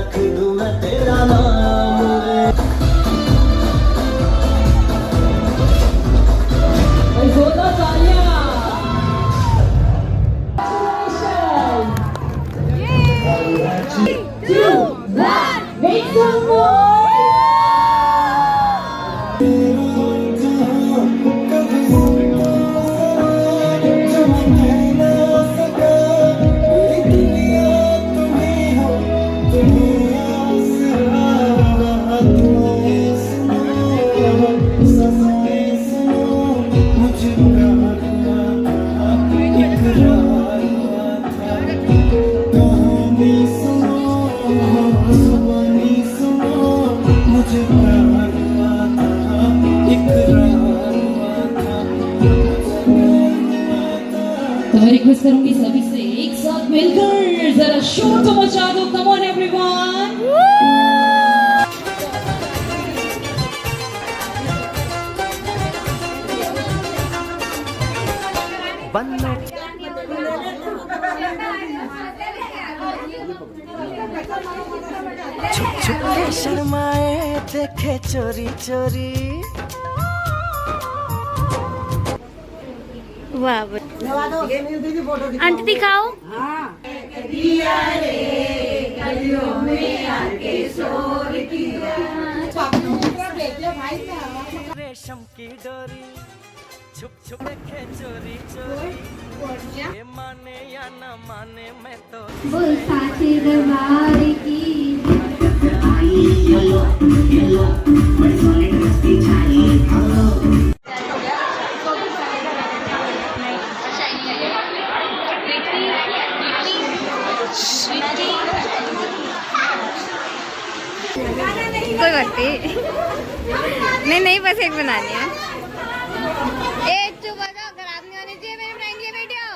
रख दूं मैं तेरा नाम वे। जोरदार तालियां। Make some noise! तो मैं रिक्वेस्ट करूंगी सभी से एक साथ मिलकर जरा शोर तो मचा दो। Come on everyone. छुप छुप के शर्माए देखे चोरी चोरी। वाह आंटी दिखाओ। रेशम की डोरी छुप छुप देखे चोरी चोरी। ये माने या न माने मैं तो बोल साथी दरबार की कोई बात नहीं नहीं बस एक बनानी है। एक चुप हो जाओ, खराब नहीं होनी चाहिए मेरी फ्रेंड ये वीडियो।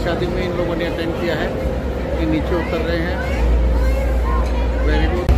शादी में इन लोगों ने अटेंड किया है कि नीचे उतर रहे हैं। Very good.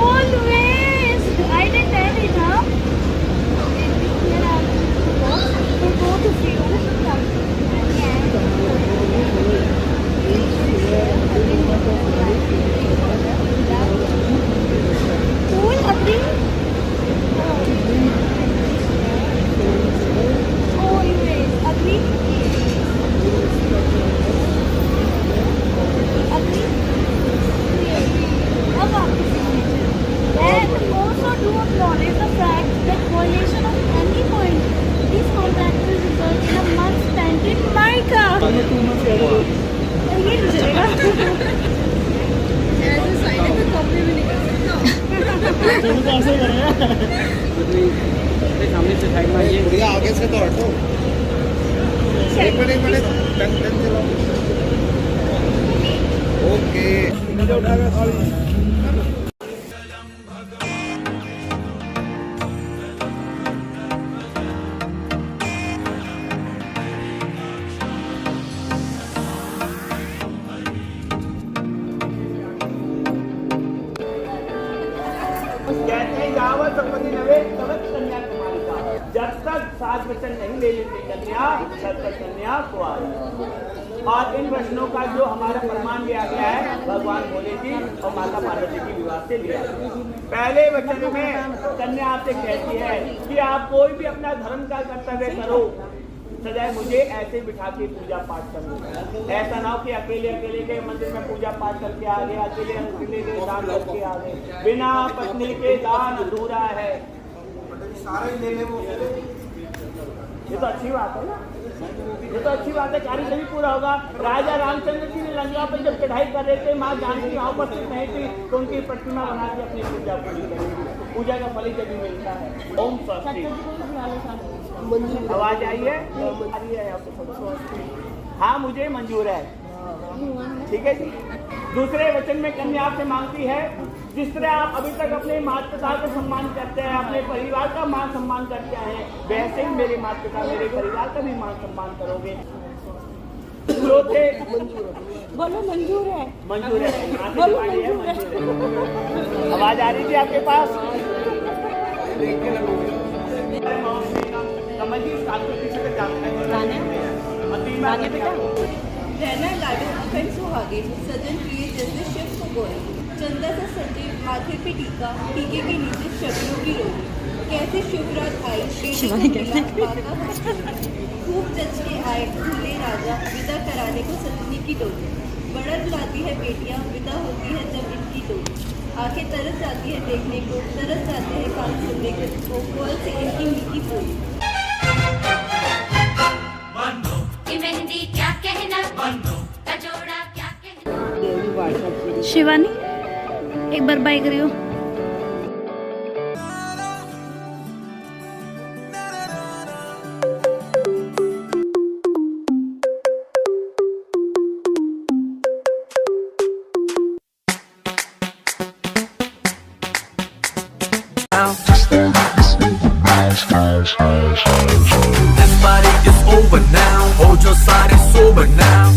Always. I didn't tell it, huh? For both of you. Cool, agree? Always. Agree? Agree? अब आपकी signature. And also do acknowledge the fact that violation of any point is contract will result in a month spent in Mica. ये नहीं चलेगा. ऐसे side पे copy भी नहीं कर सकता. सामने से साइड में आइए. बढ़िया आगे से तो हटो. एक मिनट टन चलाओ. ओके. उठाकर खाली. जब तक 7 वचन नहीं ले लेती कन्या तब तक कन्या को आ और इन वचनों का जो हमारा प्रमाण लिया गया है भगवान भोले जी और माता पार्वती की विवाह से लिया. पहले वचन में कन्या आपसे कहती है कि आप कोई भी अपना धर्म का कर्तव्य करो, सदैव मुझे ऐसे बिठा के पूजा पाठ करो. ऐसा ना हो कि अकेले अकेले के मंदिर में पूजा पाठ करके आ गए, अकेले अकेले के दान करके आ गए. बिना पत्नी के दान अधूरा है. ये तो अच्छी बात है ना. ये तो अच्छी बात है. कार्य तभी पूरा होगा. राजा रामचंद्र जी ने लंका पर जब चढ़ाई कर रहे थे, माँ जानकी वहाँ उपस्थित नहीं थी तो उनकी प्रतिमा बना के अपनी पूजा पूरी करेंगे. पूजा का फल जब मिलता है. ओम स्वस्ति. आवाज आई है? हाँ मुझे मंजूर है. ठीक है जी. दूसरे वचन में कन्या आपसे मांगती है जिस तरह आप अभी तक अपने माता पिता का सम्मान करते हैं, अपने परिवार का मान सम्मान करते हैं, वैसे ही मेरे माता पिता मेरे परिवार का भी मान सम्मान करोगे. बोलो मंजूर है. मंजूर है. बोलो मंजूर है. आवाज आ रही थी आपके पास? गाने बेटा. रहना लाडू अखंड सुहागे, सजन प्रिय जैसे शिव को बोले. चंदा सा सजे माथे पे टीका, टीके के नीचे शब्दों की रोली. कैसे शुभरात आई शिवानी कैसे खूब जच के आए दूल्हे राजा, विदा कराने को सजनी की डोली. बड़ा बुलाती है बेटियां, विदा होती है जब इनकी डोली. आंखें तरस जाती है देखने को, तरस जाते हैं कान सुनने को, कोल से इनकी मीठी बोली. मेहंदी क्या कहना, कजोड़ा क्या कहना. शिवानी एक बार बाय करियो. This party is over now. Hold your side, it's over now.